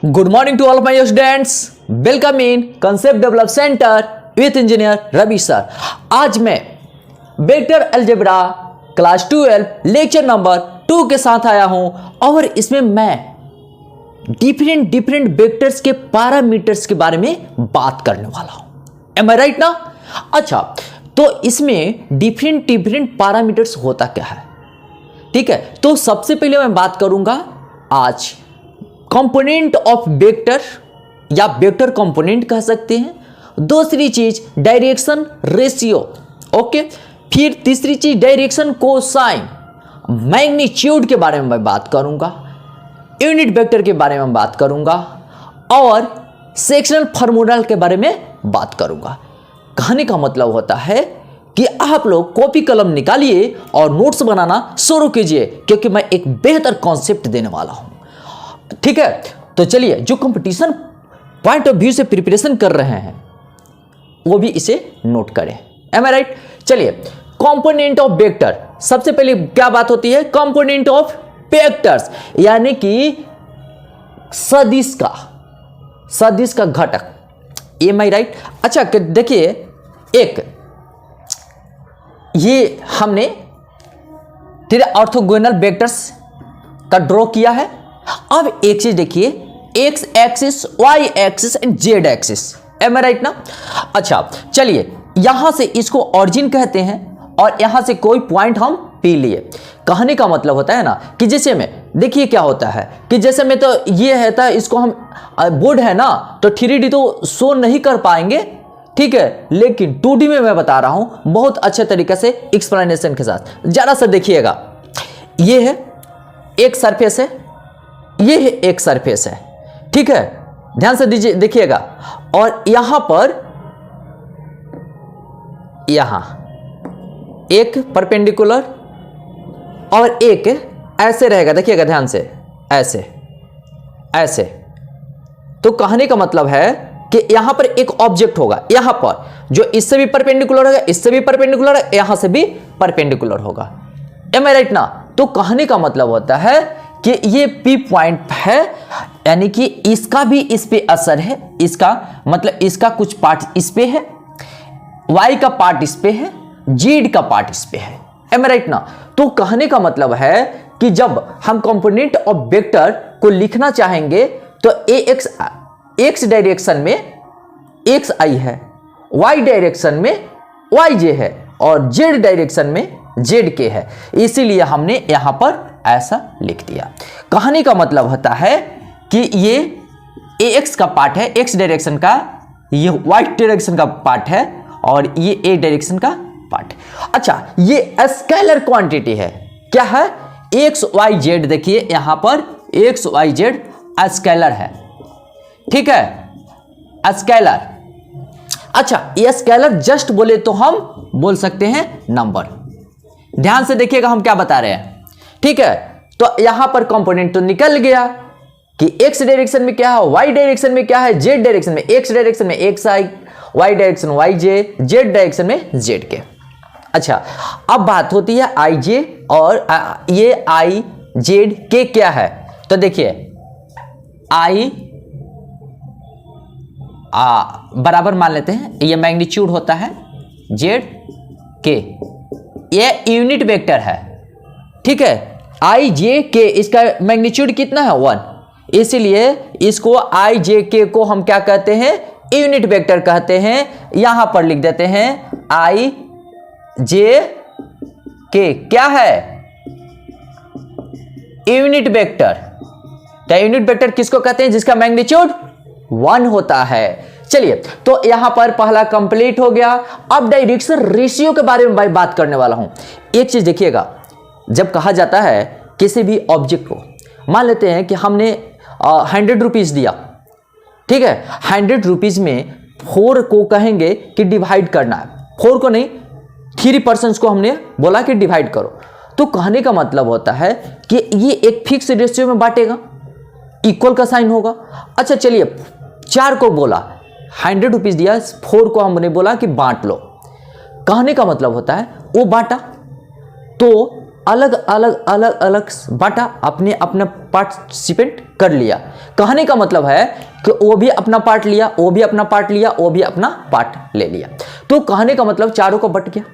Good morning to all of my students. Welcome in Concept Develop Center with Engineer Ravi sir. आज मैं vector algebra class 12 lecture number 2 के साथ आया हूं और इसमें मैं डिफरेंट वेक्टर्स के पैरामीटर्स के बारे में बात करने वाला हूं। एम आई राइट ना? अच्छा, तो इसमें डिफरेंट पैरामीटर्स होता क्या है, ठीक है। तो सबसे पहले मैं बात करूंगा आज कंपोनेंट ऑफ वेक्टर या वेक्टर कंपोनेंट कह सकते हैं। दूसरी चीज डायरेक्शन रेशियो, ओके। फिर तीसरी चीज डायरेक्शन कोसाइन, मैग्नीट्यूड के बारे में मैं बात करूंगा, यूनिट वेक्टर के बारे में बात करूंगा और सेक्शनल फार्मूला के बारे में बात करूंगा। कहने का मतलब होता है कि आप लोग कॉपी कलम निकालिए और नोट्स बनाना शुरू कीजिए, क्योंकि मैं एक बेहतर कॉन्सेप्ट देने वाला हूं, ठीक है। तो चलिए, जो कंपटीशन पॉइंट ऑफ व्यू से प्रिपरेशन कर रहे हैं वो भी इसे नोट करें। M I right? चलिए, कंपोनेंट ऑफ वेक्टर, सबसे पहले क्या बात होती है? कंपोनेंट ऑफ वेक्टर्स यानी कि सदिश का घटक। M I right? अच्छा, देखिए, एक ये हमने तेरे ऑर्थोगोनल वेक्टर्स का ड्रॉ किया है। अब एक चीज देखिए, X axis, Y axis and Z axis. Am I right ना? अच्छा, चलिए, यहां से इसको ऑरिजिन कहते हैं और यहां से कोई पॉइंट हम पी लिए। कहने का मतलब होता है ना कि जैसे में देखिए क्या होता है कि जैसे में तो ये है था, इसको हम बोर्ड है ना तो 3D तो शो नहीं कर पाएंगे, ठीक है, लेकिन 2D में मैं बता रहा हूं बहुत अच्छे तरीके से एक्सप्लेनेशन के साथ। जरा सा देखिएगा, ये है एक सरफेस है, ये है एक सरफेस है, ठीक है, ध्यान से दीजिए, देखिएगा। और यहां पर यहां एक परपेंडिकुलर और एक ऐसे रहेगा, देखिएगा ध्यान से, ऐसे। तो कहने का मतलब है कि यहां पर एक ऑब्जेक्ट होगा, यहां पर जो इससे भी परपेंडिकुलर होगा, इससे भी परपेंडिकुलर है, यहां से भी परपेंडिकुलर होगा। एम आई राइट ना? तो कहने का मतलब होता है कि ये पी पॉइंट है, यानी कि इसका भी इस पे असर है, इसका मतलब इसका कुछ पार्ट इस पे है, वाई का पार्ट इस पे है, जेड का पार्ट इस पे है। एम आई राइट ना? तो कहने का मतलब है कि जब हम कंपोनेंट ऑफ वेक्टर को लिखना चाहेंगे तो एक्स डायरेक्शन में एक्स आई है, वाई डायरेक्शन में वाई जे है और जेड डायरेक्शन में जेड के है, इसीलिए हमने यहां पर ऐसा लिख दिया। कहने का मतलब होता है कि ये एक्स का पार्ट है, एक्स डायरेक्शन का, ये वाई डायरेक्शन का पार्ट है और ये ए डायरेक्शन का पार्ट। अच्छा, ये स्केलर क्वांटिटी है, क्या है? X Y Z. देखिए यहां पर एक्स वाई जेड स्केलर है, ठीक है, स्केलर। अच्छा, ये स्केलर जस्ट बोले तो हम बोल सकते हैं नंबर। ध्यान से देखिएगा हम क्या बता रहे हैं, ठीक है। तो यहां पर कंपोनेंट तो निकल गया कि एक्स डायरेक्शन में क्या है, वाई डायरेक्शन में क्या है, जेड डायरेक्शन में, एक्स डायरेक्शन में x I, Y direction Y J, Z direction में जेड के। अच्छा, अब बात होती है आई जे और ये आई जेड के क्या है? तो देखिए, आई बराबर मान लेते हैं, ये मैग्नीट्यूड होता है, जेड के ये यूनिट वेक्टर है, ठीक है। आई जे के, इसका मैग्नीट्यूड कितना है? 1, इसीलिए इसको आई जे के को हम क्या कहते हैं? यूनिट वेक्टर कहते हैं। यहां पर लिख देते हैं आई जे के क्या है? Unit vector. क्या यूनिट वेक्टर किसको कहते हैं? जिसका मैग्नीट्यूड 1 होता है। चलिए, तो यहां पर पहला कंप्लीट हो गया। अब डायरेक्शन रेशियो के बारे में मैं बात करने वाला हूं। एक चीज देखिएगा, जब कहा जाता है किसी भी ऑब्जेक्ट को, मान लेते हैं कि हमने 100 रुपीज दिया, ठीक है, 100 रुपीज में 4 को कहेंगे कि डिवाइड करना है, 4 को नहीं 3% को हमने बोला कि डिवाइड करो। तो कहने का मतलब होता है कि ये एक फिक्स रेशियो में बांटेगा, इक्वल का साइन होगा। अच्छा, चलिए, 4 को बोला, 100 रुपीज दिया, 4 को हमने बोला कि बांट लो। कहने का मतलब होता है वो बांटा, तो अलग अलग अलग अलग बांटा, अपने अपना पार्टिसिपेंट कर लिया। कहने का मतलब है कि वो भी अपना पार्ट लिया, वो भी अपना पार्ट लिया, वो भी अपना पार्ट ले लिया। तो कहने का मतलब चारों को बट गया,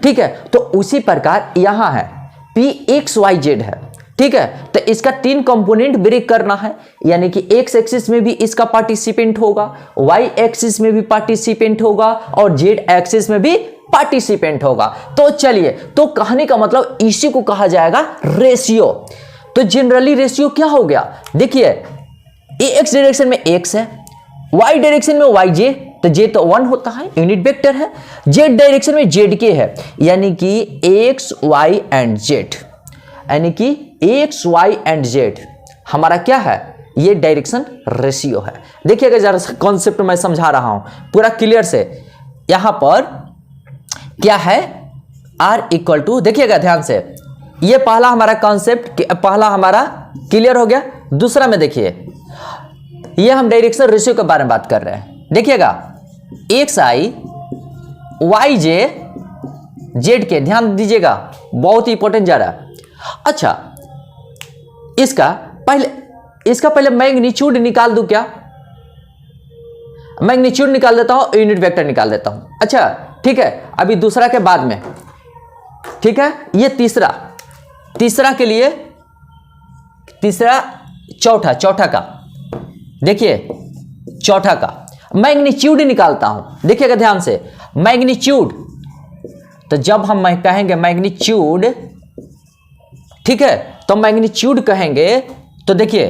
ठीक है। तो उसी प्रकार यहां है Pxyz है, ठीक है। तो इसका 3 कंपोनेंट ब्रेक करना है, यानी कि एक्स एक्सिस में भी इसका पार्टिसिपेंट होगा, वाई एक्सिस में भी पार्टिसिपेंट होगा और जेड एक्सिस में भी पार्टिसिपेंट होगा। तो चलिए, तो कहने का मतलब इसी को कहा जाएगा रेशियो। तो जनरली रेशियो क्या हो गया, देखिए एक्स डायरेक्शन में एक्स है, वाई डायरेक्शन में वाई जे, तो जे तो 1 होता है, यूनिट वेक्टर है। जेड डायरेक्शन में जेड के है, यानी कि एक्स वाई एंड जेड, यानी कि एक्स वाई एंड जेड हमारा क्या है, ये डायरेक्शन रेशियो है। देखिएगा जरा कॉन्सेप्ट मैं समझा रहा हूं पूरा क्लियर से। यहां पर क्या है, R इक्वल टू, देखिएगा ध्यान से, ये पहला हमारा कॉन्सेप्ट, पहला हमारा क्लियर हो गया। दूसरा में देखिए, ये हम डायरेक्शन रेशियो के बारे में बात कर रहे हैं। देखिएगा x I Y J Z के, ध्यान दीजिएगा बहुत ही इंपॉर्टेंट जा रहा है। अच्छा, इसका पहले मैग्नीट्यूड निकाल दूं क्या, मैग्नीट्यूड निकाल देता हूं, यूनिट वेक्टर निकाल देता हूं। अच्छा ठीक है, अभी दूसरा के बाद में, ठीक है। ये तीसरा के लिए, तीसरा चौथा का, देखिए चौथा का मैग्नीट्यूड निकालता हूं। देखिएगा ध्यान से, मैग्नीट्यूड, तो जब हम कहेंगे मैग्नीट्यूड, ठीक है, तो मैग्नीट्यूड कहेंगे तो देखिए,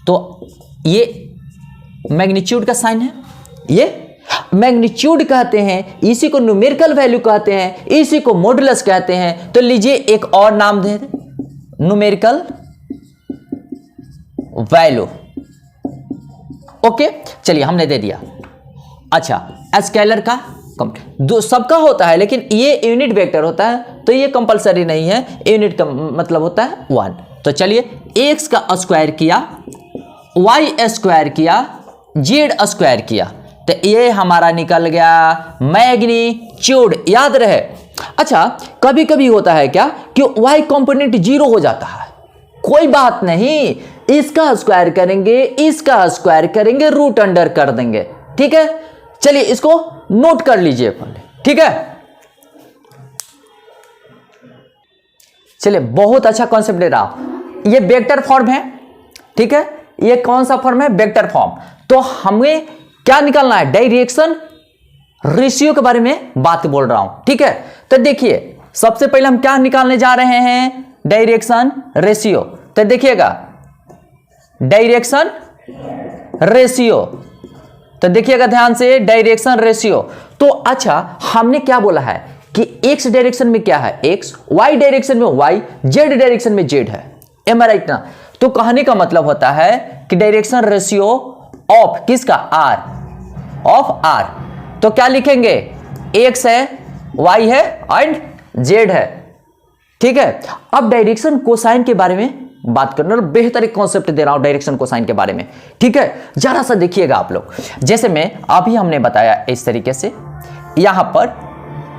तो ये मैग्नीट्यूड का साइन है, ये मैग्नीट्यूड कहते हैं, इसी को न्यूमेरिकल वैल्यू कहते हैं, इसी को मॉडुलस कहते हैं। तो लीजिए एक और नाम दे दें, न्यूमेरिकल वैल्यू। ओके, चलिए हमने दे दिया। अच्छा, स्केलर का सबका होता है, लेकिन ये यूनिट वेक्टर होता है, तो ये कंपलसरी नहीं है, यूनिट का मतलब होता है 1। तो चलिए, एक्स का स्क्वायर किया, वाई स्क्वायर किया, जेड स्क्वायर किया, तो ये हमारा निकल गया मैग्नीट्यूड, याद रहे। अच्छा, कभी कभी होता है क्या कि वाई कंपोनेंट 0 हो जाता है, कोई बात नहीं, इसका स्क्वायर करेंगे, इसका स्क्वायर करेंगे, रूट अंडर कर देंगे, ठीक है। चलिए इसको नोट कर लीजिए पहले, ठीक है। चलिए, बहुत अच्छा कॉन्सेप्ट दे रहा हूं, ये वेक्टर फॉर्म है, ठीक है। ये कौन सा फॉर्म है, वेक्टर फॉर्म। तो हमें क्या निकालना है, डायरेक्शन रेशियो के बारे में बात बोल रहा हूं, ठीक है। तो देखिए, सबसे पहले हम क्या निकालने जा रहे हैं, डायरेक्शन रेशियो। तो देखिएगा, डायरेक्शन रेशियो, तो देखिएगा ध्यान से, डायरेक्शन रेशियो। तो अच्छा, हमने क्या बोला है कि एक्स डायरेक्शन में क्या है, एक्स, वाई डायरेक्शन में वाई, जेड डायरेक्शन में जेड है, एम आई राइट ना। तो कहने का मतलब होता है कि डायरेक्शन रेशियो ऑफ किसका, आर, ऑफ आर। तो क्या लिखेंगे, एक्स है, वाई है एंड जेड है, ठीक है। अब डायरेक्शन कोसाइन के बारे में बात करना, बेहतर एक कॉन्सेप्ट दे रहा हूं डायरेक्शन कोसाइन के बारे में, ठीक है। जरा सा देखिएगा आप लोग, जैसे मैं अभी हमने बताया इस तरीके से, यहां पर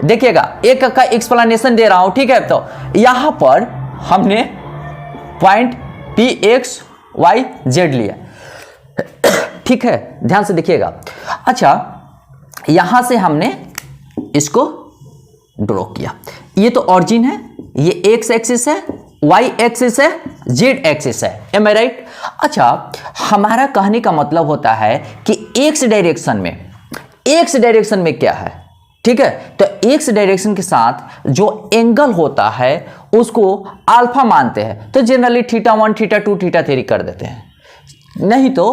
देखिएगा एक का एक्सप्लेनेशन दे रहा हूं, ठीक है। तो यहां पर हमने point P X Y Z लिया, ठीक है, ध्यान से देखिएगा। अच्छा, यहां से हमने इसको ड्रॉ किया, ये तो ऑरिजिन है, ये एक्स एक्सिस है, वाई एक्सिस है, जेड एक्सिस है, एम आई राइट। अच्छा, हमारा कहने का मतलब होता है कि एक्स डायरेक्शन में क्या है, ठीक है। तो एक्स डायरेक्शन के साथ जो एंगल होता है उसको अल्फा मानते हैं, तो जनरली θ1 θ2 θ3 कर देते हैं, नहीं तो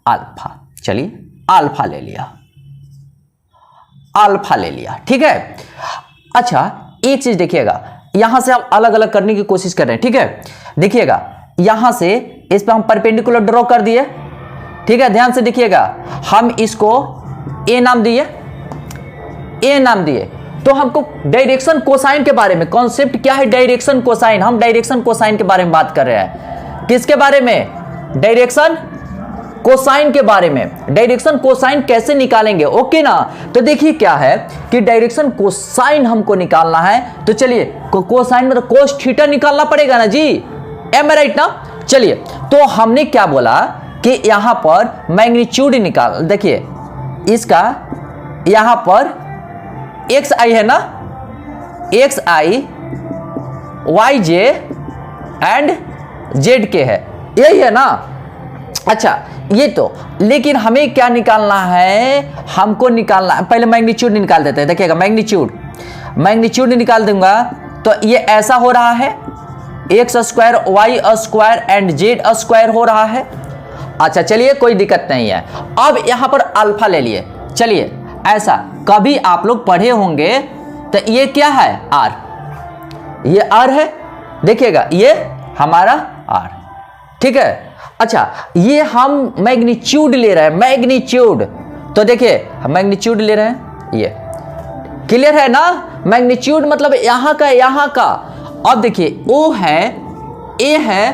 अल्फा। चलिए, अल्फा ले लिया, ठीक है। अच्छा, एक चीज देखिएगा, यहां से हम अलग अलग करने की कोशिश कर रहे हैं, ठीक है। देखिएगा, यहां से इस पे हम परपेंडिकुलर ड्रॉ कर दिए, ठीक है। ध्यान से देखिएगा, हम इसको ए नाम दिए, तो हमको डायरेक्शन कोसाइन के बारे में, कॉन्सेप्ट क्या है, डायरेक्शन कोसाइन। हम डायरेक्शन कोसाइन के बारे में बात कर रहे हैं, किसके बारे में, डायरेक्शन कोसाइन के बारे में, डायरेक्शन कोसाइन कैसे निकालेंगे, ओके ना। तो देखिए क्या है कि डायरेक्शन कोसाइन हमको निकालना है, तो चलिए कोसाइन मतलब कोस थीटा निकालना पड़ेगा ना जी, एम आई राइट ना। चलिए तो हमने क्या बोला कि यहां पर मैग्नीट्यूड निकाल, देखिए इसका यहां पर एक्स आई है ना, X I Y J and Z के है, यही है ना। अच्छा ये तो, लेकिन हमें क्या निकालना है, हमको निकालना है, पहले मैग्नीट्यूड निकाल देते हैं। देखिएगा मैग्नीट्यूड निकाल दूंगा तो ये ऐसा हो रहा है, X square Y square and Z square हो रहा है। अच्छा चलिए कोई दिक्कत नहीं है। अब यहां पर अल्फा ले लिए, चलिए ऐसा कभी आप लोग पढ़े होंगे, तो ये क्या है आर, ये आर है, देखिएगा ये हमारा आर, ठीक है। अच्छा ये हम मैग्नीट्यूड ले रहे हैं, मैग्नीट्यूड, तो देखिए हम मैग्नीट्यूड ले रहे हैं, ये क्लियर है ना। मैग्नीट्यूड मतलब यहां का। अब देखिए ओ है, ए है,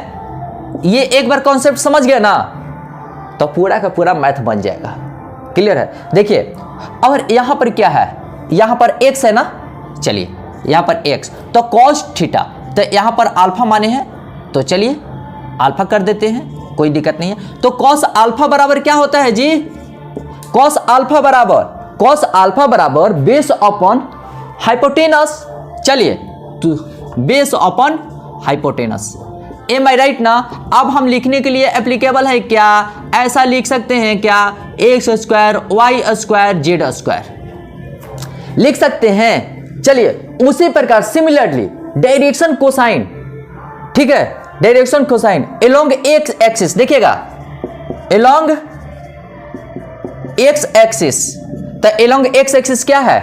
ये एक बार कॉन्सेप्ट समझ गया ना, तो पूरा का पूरा मैथ बन जाएगा, क्लियर है। देखिए और यहां पर क्या है, यहां पर एक्स है ना, चलिए यहां पर एक्स, तो कॉस थीटा, तो यहां पर अल्फा माने हैं, तो चलिए अल्फा कर देते हैं, कोई दिक्कत नहीं है। तो कॉस अल्फा बराबर क्या होता है जी, कॉस अल्फा बराबर बेस अपॉन हाइपोटेनस, चलिए तो base upon hypotenuse, M I right ना। अब हम लिखने के लिए एप्लीकेबल है क्या, ऐसा लिख सकते हैं क्या, X square Y square Z square लिख सकते हैं। चलिए उसी प्रकार सिमिलरली डायरेक्शन कोसाइन, ठीक है, direction cosine along x axis, देखिएगा एलोंग एक्स एक्सिस, तो एलोंग एक्स एक्सिस क्या है,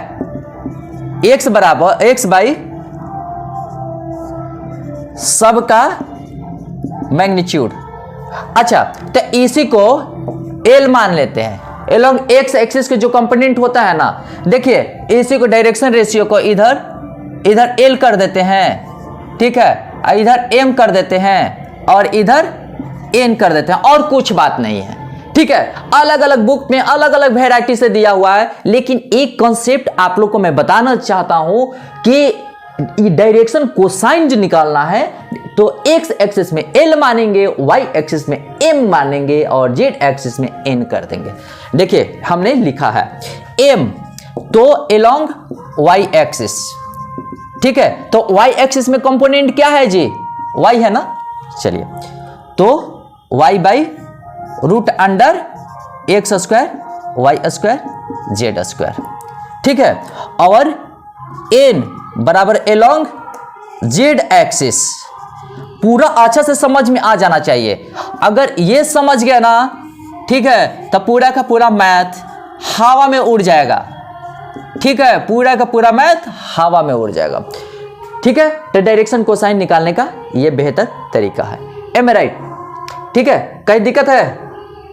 एक्स बराबर एक्स बाई सबका मैग्नीट्यूड। अच्छा तो इसी को एल मान लेते हैं, एलोंग एक्स एक्सिस के जो कंपोनेंट होता है ना, देखिए इसी को डायरेक्शन रेशियो को इधर एल कर देते हैं, ठीक है, इधर एम कर देते हैं और इधर एन कर देते हैं, और कुछ बात नहीं है, ठीक है। अलग अलग बुक में अलग अलग वेराइटी से दिया हुआ है, लेकिन एक कॉन्सेप्ट आप लोग को मैं बताना चाहता हूं कि डायरेक्शन कोसाइन जो निकालना है, तो एक्स एक्सिस में एल मानेंगे, वाई एक्सिस में एम मानेंगे और जेड एक्सिस में एन कर देंगे। देखिए हमने लिखा है एम, तो एलोंग वाई एक्सिस, ठीक है, तो वाई एक्सिस में कंपोनेंट क्या है जी, वाई है ना। चलिए तो Y by root under X square Y square Z square, ठीक है, और एन बराबर एलोंग जेड एक्सिस। पूरा अच्छा से समझ में आ जाना चाहिए, अगर ये समझ गया ना, ठीक है, तो पूरा का पूरा मैथ हवा में उड़ जाएगा, ठीक है, पूरा का पूरा मैथ हवा में उड़ जाएगा, ठीक है। तो डायरेक्शन कोसाइन निकालने का ये बेहतर तरीका है, एम राइट, ठीक है, कहीं दिक्कत है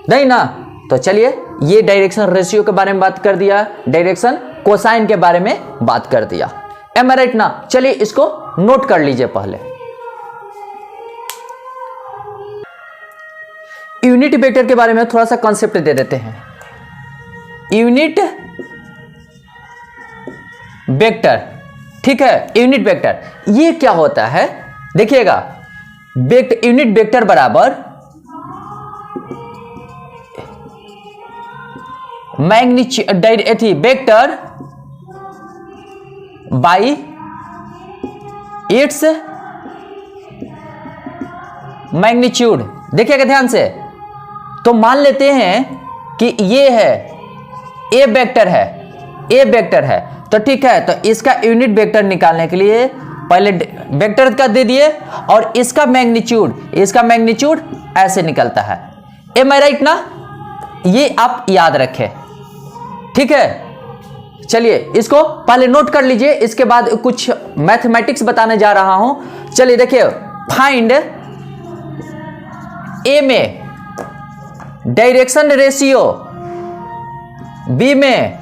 नहीं ना। तो चलिए ये डायरेक्शन रेशियो के बारे में बात कर दिया, डायरेक्शन कोसाइन के बारे में बात कर दिया, एम राइट ना। चलिए इसको नोट कर लीजिए पहले। यूनिट वेक्टर के बारे में थोड़ा सा कॉन्सेप्ट दे देते हैं। यूनिट वेक्टर, ठीक है, यूनिट वेक्टर ये क्या होता है, देखिएगा यूनिट वेक्टर बराबर magnitude vector by its magnitude. देखिएगा ध्यान से, तो मान लेते हैं कि ये है ए वेक्टर है, ए वेक्टर है, तो ठीक है, तो इसका यूनिट वेक्टर निकालने के लिए पहले वेक्टर का दे दिए और इसका मैग्नीट्यूड ऐसे निकलता है, एम आई राइट ना, ये आप याद रखें, ठीक है। चलिए इसको पहले नोट कर लीजिए, इसके बाद कुछ मैथमेटिक्स बताने जा रहा हूं। चलिए देखिए, फाइंड ए में डायरेक्शन रेशियो, बी में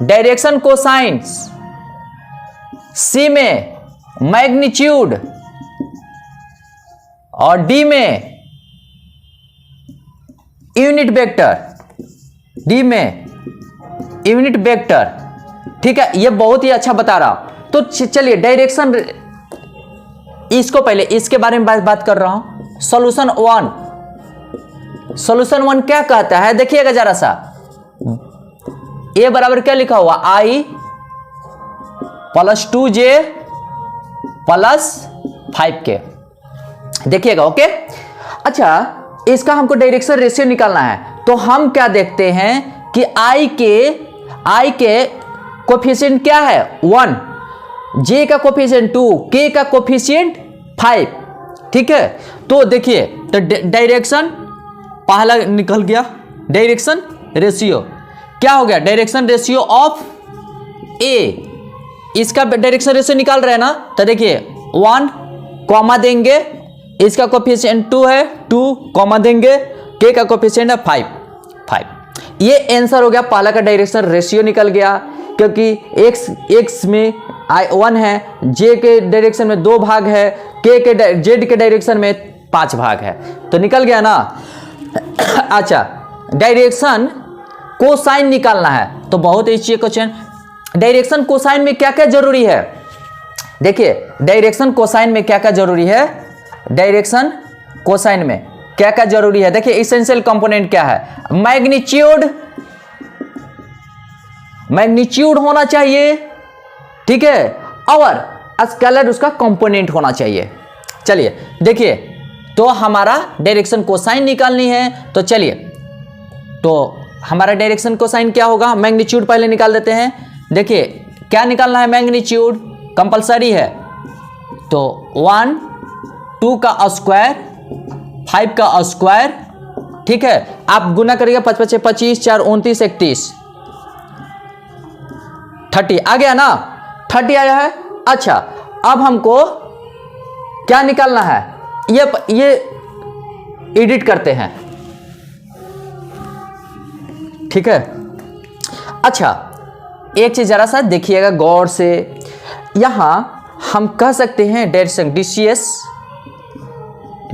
डायरेक्शन कोसाइंस, सी में मैग्नीट्यूड और डी में यूनिट वेक्टर, डी में यूनिट वेक्टर, ठीक है, ये बहुत ही अच्छा बता रहा हूं। तो चलिए डायरेक्शन, इसको पहले इसके बारे में बात कर रहा हूं। सॉल्यूशन वन क्या कहता है, देखिएगा जरा सा, ए बराबर क्या लिखा हुआ, आई प्लस 2j प्लस 5k, देखिएगा, ओके। अच्छा, इसका हमको डायरेक्शन रेशियो निकालना है, तो हम क्या देखते हैं कि आई के कोफिशिएंट क्या है 1, जे का कोफिशिएंट 2, के का कोफिशिएंट 5, ठीक है। तो देखिए, तो डायरेक्शन पहला निकल गया, डायरेक्शन रेशियो क्या हो गया, डायरेक्शन रेशियो ऑफ ए, इसका डायरेक्शन रेशियो निकाल रहे हैं ना, तो देखिए 1 कॉमा देंगे, इसका कोफिशिएंट 2 है, 2 कॉमा देंगे, के का कोफिशिएंट है 5। ये आंसर हो गया, पहला का डायरेक्शन रेशियो निकल गया, क्योंकि एक्स में 1 है, जे के डायरेक्शन में 2 भाग है, जेड के डायरेक्शन में 5 भाग है, तो निकल गया ना। अच्छा, डायरेक्शन कोसाइन निकालना है, तो बहुत अच्छी क्वेश्चन, डायरेक्शन कोसाइन में क्या क्या जरूरी है, देखिए डायरेक्शन कोसाइन में क्या क्या जरूरी है, डायरेक्शन कोसाइन में क्या क्या जरूरी है, देखिए एसेंशियल कंपोनेंट क्या है, मैग्नीट्यूड होना चाहिए, ठीक है, और स्केलर उसका कंपोनेंट होना चाहिए। चलिए देखिए, तो हमारा डायरेक्शन कोसाइन निकालनी है, तो चलिए, तो हमारा डायरेक्शन कोसाइन क्या होगा, मैग्नीट्यूड पहले निकाल देते हैं। देखिए क्या निकालना है, मैग्नीट्यूड कंपलसरी है, तो 1 2 का स्क्वायर 5 का स्क्वायर, ठीक है, आप गुना करिएगा, 5 5 25, 4 29 31 30 आ गया ना, 30 आया है। अच्छा, अब हमको क्या निकालना है, ये एडिट करते हैं, ठीक है। अच्छा, एक चीज जरा सा देखिएगा गौर से, यहां हम कह सकते हैं डायरेक्शन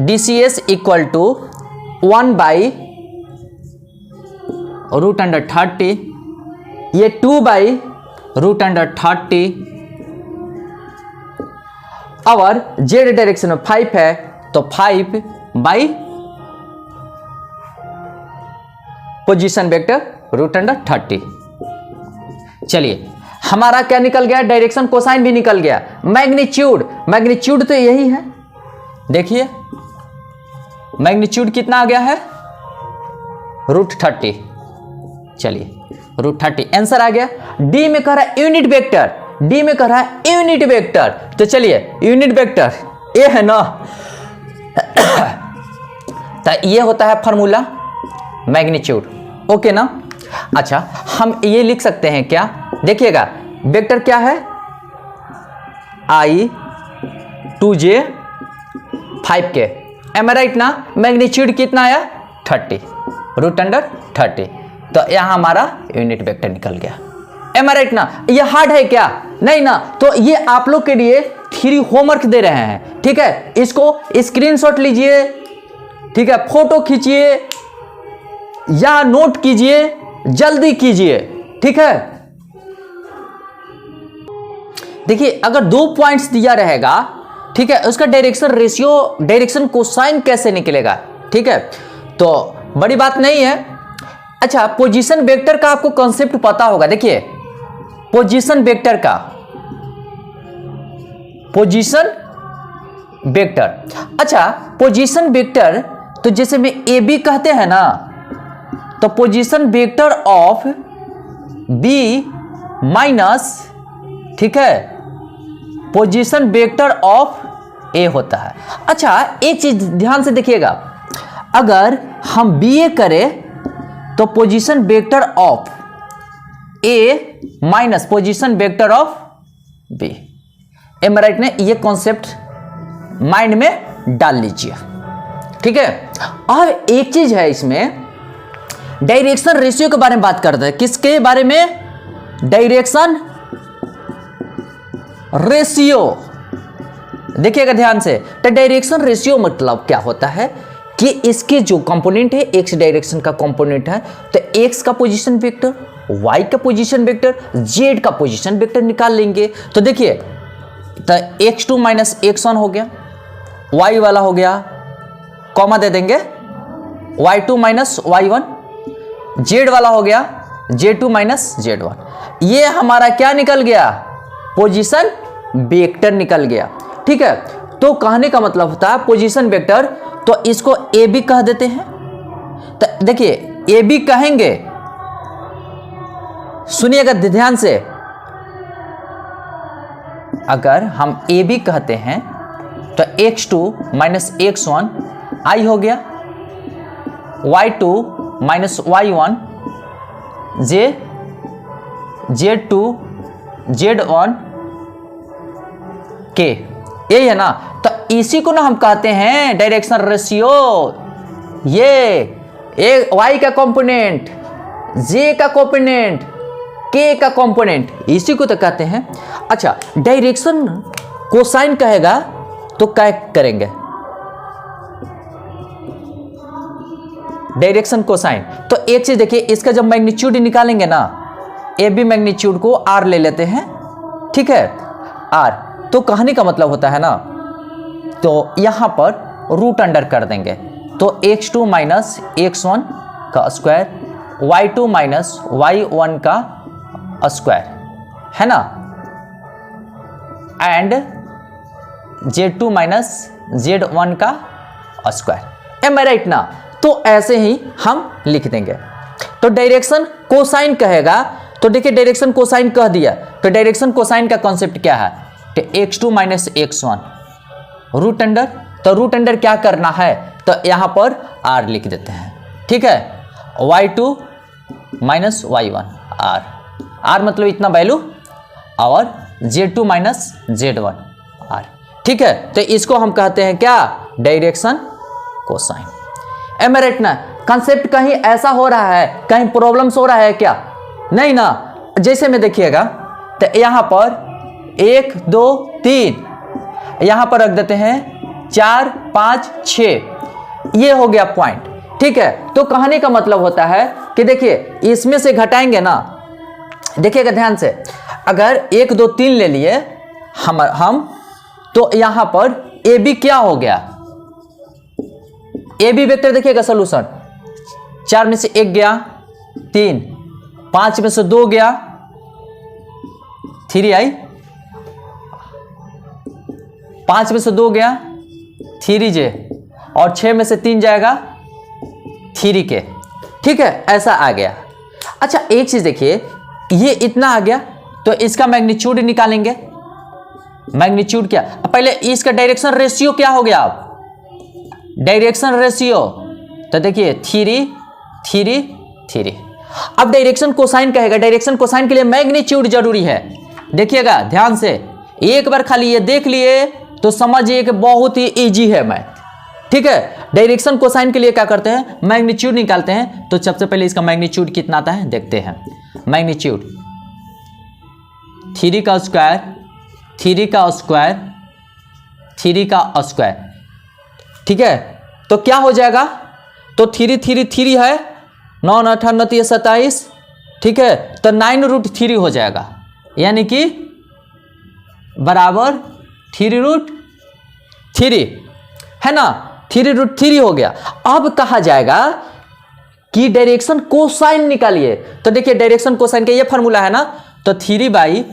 DCS इक्वल टू 1/√30, ये 2/√30, और जेड डायरेक्शन में 5 है, तो 5 बाई पोजीशन वेक्टर √30। चलिए, हमारा क्या निकल गया, डायरेक्शन कोसाइन भी निकल गया, मैग्नीट्यूड तो यही है, देखिए मैग्नीट्यूड कितना आ गया है, √30। चलिए √30 आंसर आ गया। डी में कह रहा है यूनिट वेक्टर, तो चलिए यूनिट वेक्टर ए है ना, तो ये होता है फॉर्मूला मैग्नीट्यूड, ओके ना। अच्छा, हम ये लिख सकते हैं क्या, देखिएगा वेक्टर क्या है, I 2j 5k, am I right ना, मैग्नीट्यूड कितना आया 30, √30, तो यहां हमारा यूनिट वेक्टर निकल गया, एम आई राइट ना। ये हार्ड है क्या, नहीं ना, तो ये आप लोग के लिए थ्री होमवर्क दे रहे हैं, ठीक है, इसको स्क्रीनशॉट लीजिए, ठीक है, फोटो खींचिए या नोट कीजिए, जल्दी कीजिए, ठीक है। देखिए अगर 2 पॉइंट्स दिया रहेगा, ठीक है, उसका डायरेक्शन रेशियो, डायरेक्शन कोसाइन कैसे निकलेगा, ठीक है, तो बड़ी बात नहीं है। अच्छा, पोजीशन वेक्टर का आपको कॉन्सेप्ट पता होगा, देखिए पोजीशन वेक्टर का, पोजीशन वेक्टर, अच्छा पोजीशन वेक्टर, तो जैसे में ए बी कहते हैं ना, तो position vector of B minus, ठीक है, पोजीशन वेक्टर ऑफ ए होता है। अच्छा, एक चीज ध्यान से देखिएगा, अगर हम बीए करें तो position vector of A minus position vector of B, am right ने, ये कॉन्सेप्ट माइंड में डाल लीजिए, ठीक है। और एक चीज है इसमें, डायरेक्शन रेशियो के बारे में बात करते हैं, किसके बारे में, डायरेक्शन रेशियो, देखिएगा ध्यान से, तो डायरेक्शन रेशियो मतलब क्या होता है, कि इसके जो कंपोनेंट है एक्स डायरेक्शन का कंपोनेंट है, तो एक्स का पोजीशन वेक्टर, वाई का पोजीशन वेक्टर, जेड का पोजीशन वेक्टर निकाल लेंगे। तो देखिए, तो x2 माइनस x1 हो गया, y वाला हो गया, कॉमा दे देंगे, y2 माइनस y1, z वाला हो गया z2 माइनस z1। ये हमारा क्या निकल गया, पोजीशन वेक्टर निकल गया। ठीक है, तो कहने का मतलब होता है पोजीशन वेक्टर, तो इसको ए बी कह देते हैं। तो देखिए ए बी कहेंगे, सुनिएगा ध्यान से, अगर हम ए बी कहते हैं तो x2 माइनस x1 आई हो गया, y2 minus y1 z2 z1 के, यही है ना। तो इसी को ना हम कहते हैं डायरेक्शन रेशियो। ये y का कंपोनेंट, j का कंपोनेंट, k का कंपोनेंट, इसी को तो कहते हैं। अच्छा, डायरेक्शन कोसाइन कहेगा तो क्या करेंगे, डायरेक्शन कोसाइन। तो एक चीज देखिए, इसका जब मैग्नीट्यूड निकालेंगे ना, ए बी मैग्नीट्यूड को r ले लेते हैं, ठीक है, r। तो कहने का मतलब होता है ना, तो यहां पर रूट अंडर कर देंगे, तो x2 माइनस x1 का स्क्वायर, y2 माइनस y1 का स्क्वायर, है ना, एंड z2 माइनस z1 का स्क्वायर। एम आई राइट ना। तो ऐसे ही हम लिख देंगे। तो डायरेक्शन कोसाइन कहेगा, तो देखिए डायरेक्शन कोसाइन कह दिया, तो डायरेक्शन कोसाइन का कॉन्सेप्ट क्या है, तो x2 minus x1 root under, तो रूट अंडर क्या करना है, तो यहां पर r लिख देते हैं, ठीक है, y2 माइनस y1 r मतलब इतना वैल्यू, और z2 माइनस z1 r, ठीक है। तो इसको हम कहते हैं क्या, direction cosine. M I right ना। कंसेप्ट कहीं ऐसा हो रहा है, कहीं प्रॉब्लम्स हो रहा है क्या, नहीं ना। जैसे में देखिएगा, तो यहां पर 1 2 3, यहां पर रख देते हैं 4 5 6, ये हो गया पॉइंट, ठीक है। तो कहने का मतलब होता है कि देखिए इसमें से घटाएंगे ना, देखिएगा ध्यान से, अगर 1 2 3 ले लिए हम तो यहां पर ए बी क्या हो गया, ए बी वेक्टर देखिएगा सोल्यूशन, 4 में से 1 गया 3, 5 में से 2 गया 3 आई, 5 में से 2 गया 3j, और 6 में से 3 जाएगा 3k, ठीक है, ऐसा आ गया। अच्छा एक चीज देखिए, ये इतना आ गया, तो इसका मैग्नीट्यूड निकालेंगे। मैग्नीट्यूड क्या, पहले इसका डायरेक्शन रेशियो क्या हो गया, डायरेक्शन रेशियो, तो देखिए 3 3 3। अब डायरेक्शन कोसाइन कहेगा, डायरेक्शन कोसाइन के लिए मैग्नीट्यूड जरूरी है। देखिएगा ध्यान से, एक बार खाली ये देख लिए तो समझिए कि बहुत ही इजी है मैथ, ठीक है। डायरेक्शन कोसाइन के लिए क्या करते हैं, मैग्नीट्यूड निकालते हैं। तो सबसे पहले इसका मैग्नीट्यूड कितना आता है देखते हैं। मैग्नीट्यूड 3 का स्क्वायर 3 का स्क्वायर 3 का स्क्वायर, ठीक है। तो क्या हो जाएगा, तो 3 3 3 है, 9 9 28 27, ठीक है, तो 9√3 हो जाएगा, यानी कि बराबर 3√3, है ना, 3√3 हो गया। अब कहा जाएगा कि डायरेक्शन कोसाइन निकालिए। तो देखिए डायरेक्शन कोसाइन का ये फॉर्मूला है ना, तो 3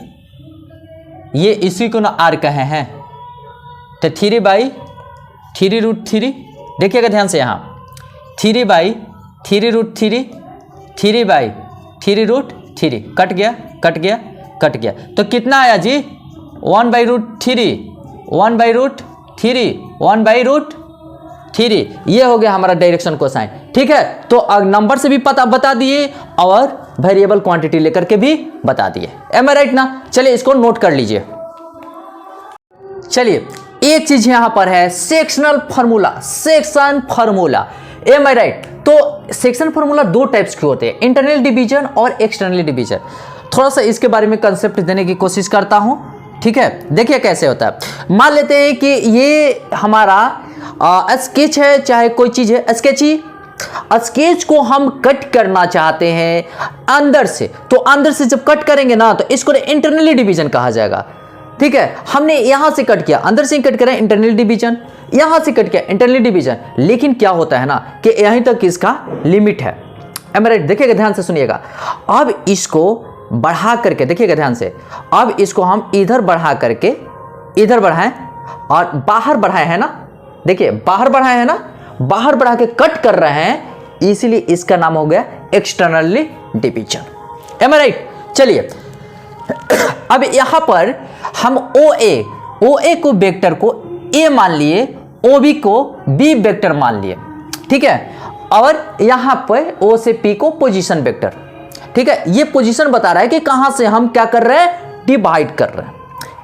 ये इसी को ना r कहे हैं, तो 3/3√3, देखिएगा ध्यान से, यहाँ 3/3√3 3/3√3 कट गया कट गया कट गया, तो कितना आया जी, 1/√3 1/√3 1/√3, ये हो गया हमारा डायरेक्शन कोसाइन, ठीक है। तो नंबर से भी पता बता दिए और वेरिएबल क्वांटिटी लेकर के भी बता दिए। एम आई राइट ना। चलिए इसको नोट कर लीजिए। चलिए एक चीज यहां पर है, sectional formula, section formula. Am I right. तो सेक्शन फार्मूला 2 टाइप्स के होते हैं, इंटरनल डिवीजन और एक्सटर्नल डिवीजन। थोड़ा सा इसके बारे में कंसेप्ट देने की कोशिश करता हूं, ठीक है। देखिए कैसे होता है, मान लेते हैं कि ये हमारा स्केच है चाहे कोई चीज है, स्केच को हम कट करना चाहते हैं अंदर से, तो अंदर से जब कट करेंगे ना तो इसको इंटरनली डिवीजन कहा जाएगा। ठीक है, हमने यहां से कट किया, अंदर से कट करें इंटरनल डिवीजन, यहां से कट किया इंटरनल डिवीजन, लेकिन क्या होता है ना कि यहीं तक इसका लिमिट है। राइट, देखिएगा ध्यान से सुनिएगा। अब इसको बढ़ा करके देखिएगा ध्यान से, अब इसको हम इधर बढ़ा करके इधर बढ़ाएं और बाहर बढ़ाए हैं ना, देखिए बाहर बढ़ाए हैं ना, बाहर बढ़ा के कट कर रहे हैं, इसीलिए इसका नाम हो गया externally division. M I right. चलिए अब यहां पर हम OA को वेक्टर को A मान लिए, OB को B वेक्टर मान लिए। ठीक है, और यहां पर O से P को पोजीशन वेक्टर। ठीक है, ये पोजीशन बता रहा है कि कहां से हम क्या कर रहे हैं, डिवाइड कर रहे हैं,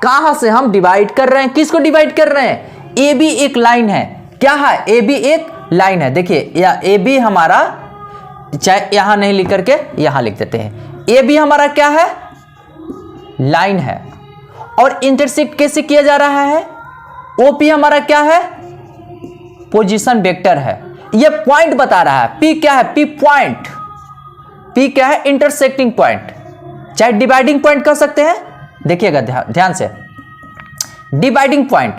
कहां से हम डिवाइड कर रहे हैं, किसको डिवाइड कर रहे हैं, AB एक लाइन है, क्या है, AB एक लाइन है। देखिए या AB हमारा, चाहे यहां नहीं लिख करके यहां लिख देते हैं, AB हमारा क्या है, लाइन है, और इंटरसेक्ट कैसे किया जा रहा है, OP हमारा क्या है, पोजीशन वेक्टर है। ये पॉइंट बता रहा है, P क्या है, P पॉइंट, P क्या है, इंटरसेक्टिंग पॉइंट, चाहे डिवाइडिंग पॉइंट कह सकते हैं। देखिएगा ध्यान से, डिवाइडिंग पॉइंट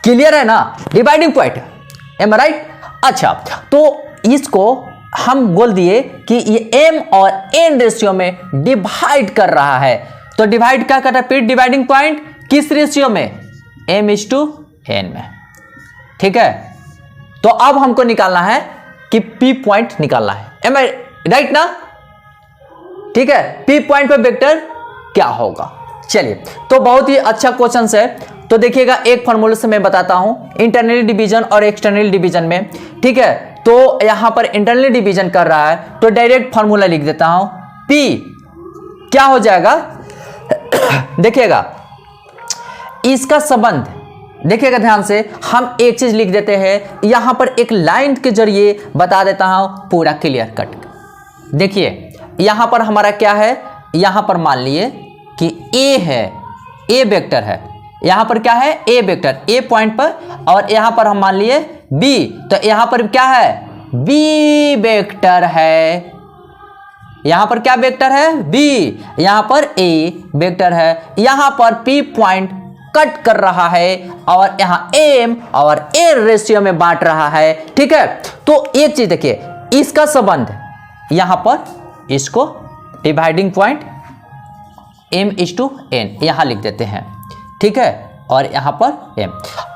क्लियर है ना, डिवाइडिंग पॉइंट, एम राइट। अच्छा, तो इसको हम बोल दिए कि ये M और N रेशियो में डिवाइड कर रहा है, तो डिवाइड क्या कर रहा है, फिर डिवाइडिंग पॉइंट किस रेशियो में, M/N में। ठीक है, तो अब हमको निकालना है कि P पॉइंट निकालना है, एम आई राइट ना। ठीक है, P पॉइंट पे वेक्टर क्या होगा। चलिए, तो बहुत ही अच्छा क्वेश्चन है। तो देखिएगा एक फॉर्मूले से मैं बताता हूं, इंटरनल डिवीजन और एक्सटर्नल डिवीजन में। ठीक है, तो यहां पर इंटरनल डिवीजन कर रहा है, तो डायरेक्ट फॉर्मूला लिख देता हूं, P क्या हो जाएगा, देखिएगा इसका संबंध, देखिएगा ध्यान से, हम एक चीज लिख देते हैं, यहां पर एक लाइन के जरिए बता देता हूं पूरा क्लियर कट। देखिए यहां पर हमारा क्या है, यहां पर मान लिए कि A है, A वेक्टर है, यहां पर क्या है, A वेक्टर, A पॉइंट पर, और यहां पर हम मान लिए B, तो यहां पर क्या है, B वेक्टर है, यहां पर क्या वेक्टर है, B, यहां पर A वेक्टर है, यहां पर P पॉइंट कट कर रहा है और यहां M और N रेशियो में बांट रहा है। ठीक है, तो एक चीज देखिए, इसका संबंध यहां पर, इसको डिवाइडिंग पॉइंट M/N यहां लिख देते हैं। ठीक है, और यहां पर M।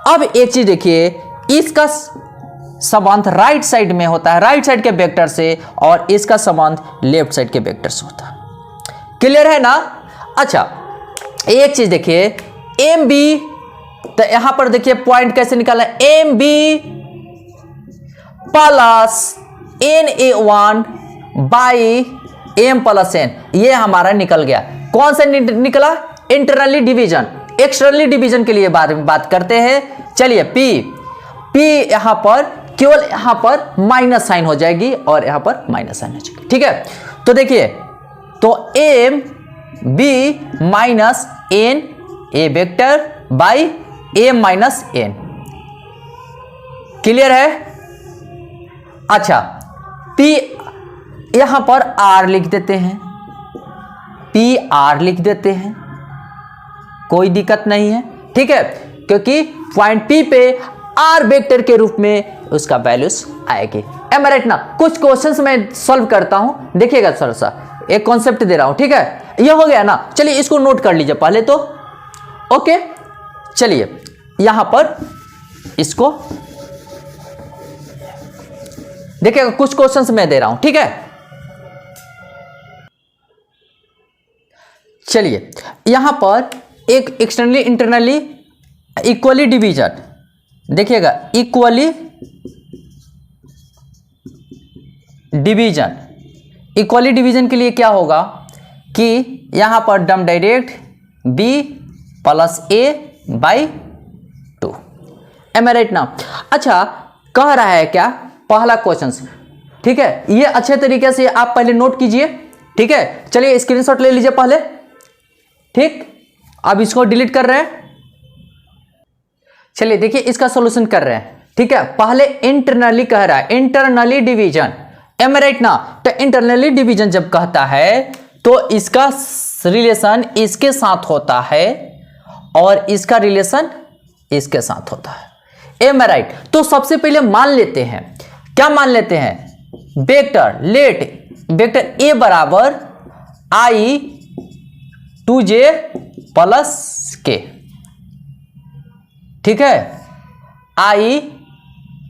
अब एक चीज देखिए, इसका संबंध राइट साइड में होता है, राइट साइड के वेक्टर से, और इसका संबंध लेफ्ट साइड के वेक्टर से होता है। क्लियर है ना। अच्छा, एक चीज देखिए, MB, तो यहां पर देखिए पॉइंट कैसे निकाला, MB plus NA1 by M plus N, ये हमारा निकल गया। कौन सा निकला, इंटरनली डिवीजन। एक्सटर्नली डिवीजन के लिए बात करते हैं। चलिए P यहां पर केवल यहां पर माइनस साइन हो जाएगी और यहां पर माइनस साइन हो जाएगी। ठीक है, तो देखिए, तो MB minus N A vector by M minus N, clear है। अच्छा, P यहां पर R लिख देते हैं, PR लिख देते हैं, कोई दिक्कत नहीं है। ठीक है, क्योंकि पॉइंट P पे R वेक्टर के रूप में उसका वैल्यूज आएगी। एम राइट ना। कुछ क्वेश्चंस मैं सॉल्व करता हूं, देखिएगा थोड़ा सा, एक कॉन्सेप्ट दे रहा हूं। ठीक है, ये हो गया ना। चलिए इसको नोट कर लीजिए पहले तो, ओके। चलिए यहां पर इसको देखिएगा, कुछ क्वेश्चंस मैं दे रहा हूं। ठीक है, चलिए यहां पर एक एक्सटर्नली इंटरनली इक्वली डिवीजन, देखिएगा इक्वली डिवीजन, इक्वली डिवीजन के लिए क्या होगा कि यहां पर डम direct B plus A by 2, am I right ना। अच्छा, कह रहा है क्या, पहला क्वेश्चन, ठीक है, ये अच्छे तरीके से आप पहले नोट कीजिए। ठीक है, चलिए स्क्रीनशॉट ले लीजिए पहले। ठीक, अब इसको डिलीट कर रहे हैं, चलिए देखिए इसका सॉल्यूशन कर रहे हैं, ठीक है। पहले इंटरनली कह रहा है, इंटरनली डिवीजन, एम राइट ना। तो इंटरनली डिवीजन जब कहता है तो इसका रिलेशन इसके साथ होता है और इसका रिलेशन इसके साथ होता है, एम राइट। तो सबसे पहले मान लेते हैं, क्या मान लेते हैं, वेक्टर, लेट वेक्टर ए बराबर आई टू जे प्लस के, ठीक है, आई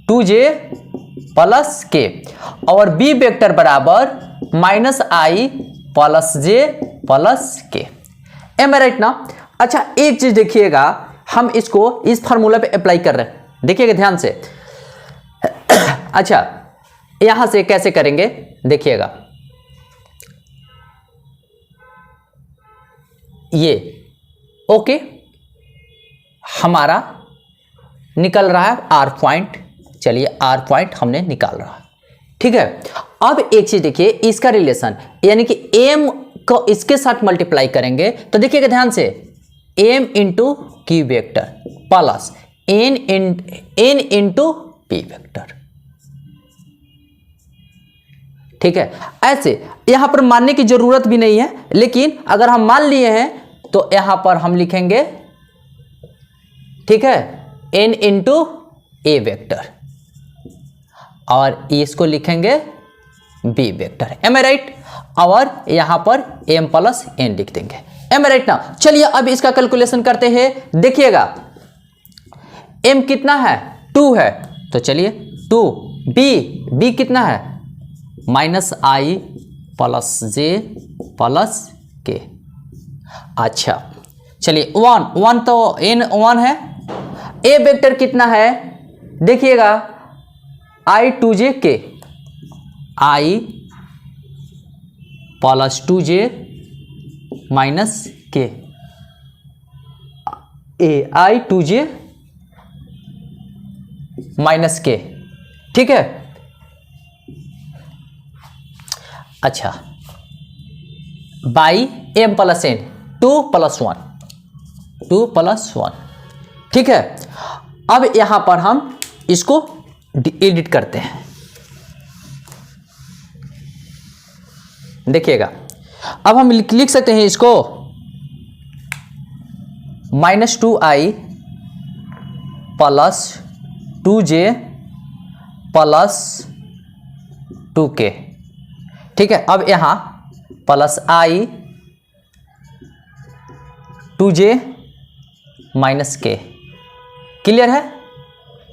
टू जे प्लस के, और बी वेक्टर बराबर माइनस आई प्लस जे प्लस के, एम राइट ना। अच्छा एक चीज देखिएगा, हम इसको इस फार्मूला पे अप्लाई कर रहे हैं, देखिएगा ध्यान से। अच्छा यहां से कैसे करेंगे देखिएगा, ये ओके हमारा निकल रहा है आर पॉइंट, चलिए आर पॉइंट हमने निकाल रहा है, ठीक है। अब एक चीज देखिए, इसका रिलेशन यानी कि एम को इसके साथ मल्टीप्लाई करेंगे तो देखिएगा ध्यान से, M into Q vector plus N into P vector, ठीक है। ऐसे यहां पर मानने की जरूरत भी नहीं है, लेकिन अगर हम मान लिए हैं तो यहां पर हम लिखेंगे, ठीक है, एन इंटू ए वेक्टर और इसको लिखेंगे B vector, M I right. और यहां पर एम प्लस एन लिख देंगे, एम आई राइट ना। चलिए अब इसका कैलकुलेशन करते हैं, देखिएगा एम कितना है, 2 है, तो चलिए 2, बी कितना है, माइनस आई प्लस जे प्लस के। अच्छा चलिए 1 तो एन 1 है, ए वेक्टर कितना है देखिएगा, आई टू जे के, आई प्लस 2j माइनस के, ए आई 2j माइनस के, ठीक है। अच्छा by M plus N, 2 plus 1, ठीक है। अब यहां पर हम इसको एडिट करते हैं, देखिएगा अब हम लिख सकते हैं इसको -2i plus 2j plus 2k, ठीक है। अब यहां प्लस i 2j माइनस के, क्लियर है,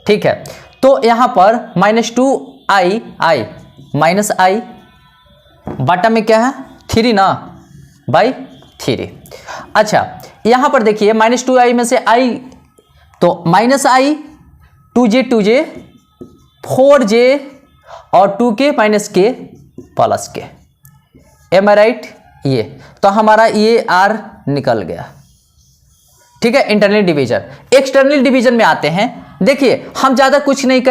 ठीक है। तो यहां पर -2i माइनस आई बटा में क्या है 3 ना, बाई 3। अच्छा यहां पर देखिए -2i में से i तो माइनस आई 2j 4j और 2k माइनस के प्लस के, एम आई राइट। ये तो हमारा ये आर निकल गया, ठीक है। इंटरनल डिवीजन, एक्सटर्नल डिवीजन में आते हैं, देखिए हम ज्यादा कुछ नहीं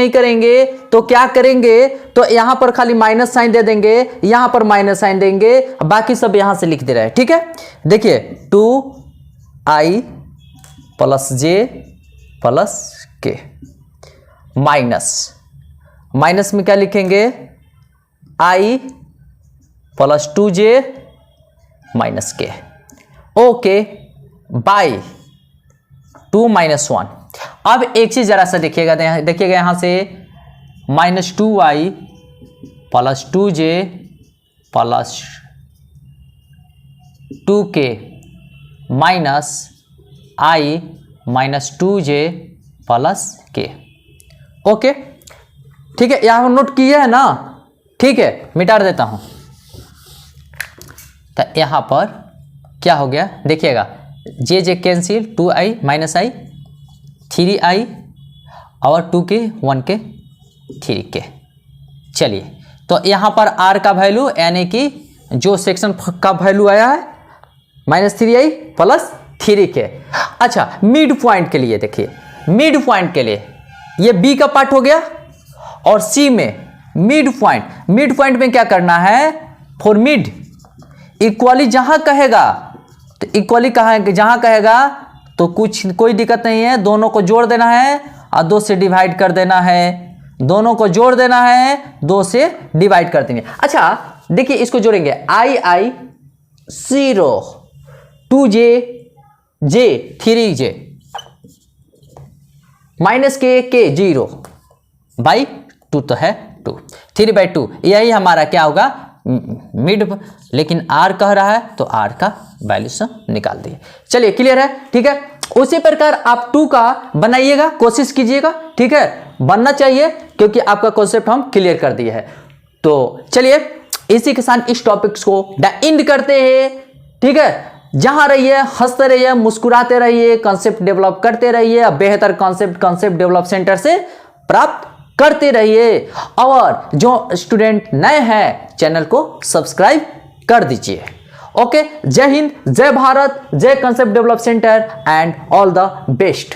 करेंगे, तो क्या करेंगे, तो यहां पर खाली माइनस साइन दे देंगे, यहां पर माइनस साइन देंगे, बाकी सब यहां से लिख दे रहे हैं, ठीक है। देखिए 2i प्लस जे प्लस के माइनस में क्या लिखेंगे, i प्लस 2j माइनस के, ओके, बाई 2 माइनस 1। अब एक चीज जरा सा देखिएगा यहां से -2i plus 2j plus 2k minus i minus 2j plus के, ओके, ठीक है। यहां नोट किया है ना, ठीक है, मिटा देता हूं। तो यहां पर क्या हो गया देखिएगा, जे cancel, 2i minus i 3i और 2k 1k 3k। चलिए तो यहां पर r का वैल्यू यानी कि जो सेक्शन का वैल्यू आया है -3i प्लस 3k। अच्छा मिड पॉइंट के लिए देखिए, मिड पॉइंट के लिए ये b का पार्ट हो गया और c में मिड पॉइंट में क्या करना है, फॉर मिड इक्वली जहां कहेगा तो इक्वली जहां कहेगा तो कोई दिक्कत नहीं है, दोनों को जोड़ देना है और 2 से डिवाइड कर देना है, दोनों को जोड़ देना है, 2 से डिवाइड कर देंगे। अच्छा देखिए इसको जोड़ेंगे, i 0 2j j 3j minus के 0 बाई 2 तो है 2, 3/2 यही हमारा क्या होगा मिड, लेकिन r कह रहा है तो r का वैल्यू से निकाल दिए। चलिए क्लियर है, ठीक है। उसी प्रकार आप 2 का बनाइएगा, कोशिश कीजिएगा, ठीक है, बनना चाहिए क्योंकि आपका कॉन्सेप्ट हम क्लियर कर दिए है। तो चलिए इसी के साथ इस टॉपिक्स को एंड करते हैं, ठीक है। जहां रहिए हंसते रहिए, मुस्कुराते रहिए, कॉन्सेप्ट डेवलप करते रहिए, बेहतर कॉन्सेप्ट डेवलप सेंटर से प्राप्त करते रहिए। और जो स्टूडेंट नए हैं चैनल को सब्सक्राइब कर दीजिए। ओके, जय हिंद, जय भारत, जय concept develop centre and all the best.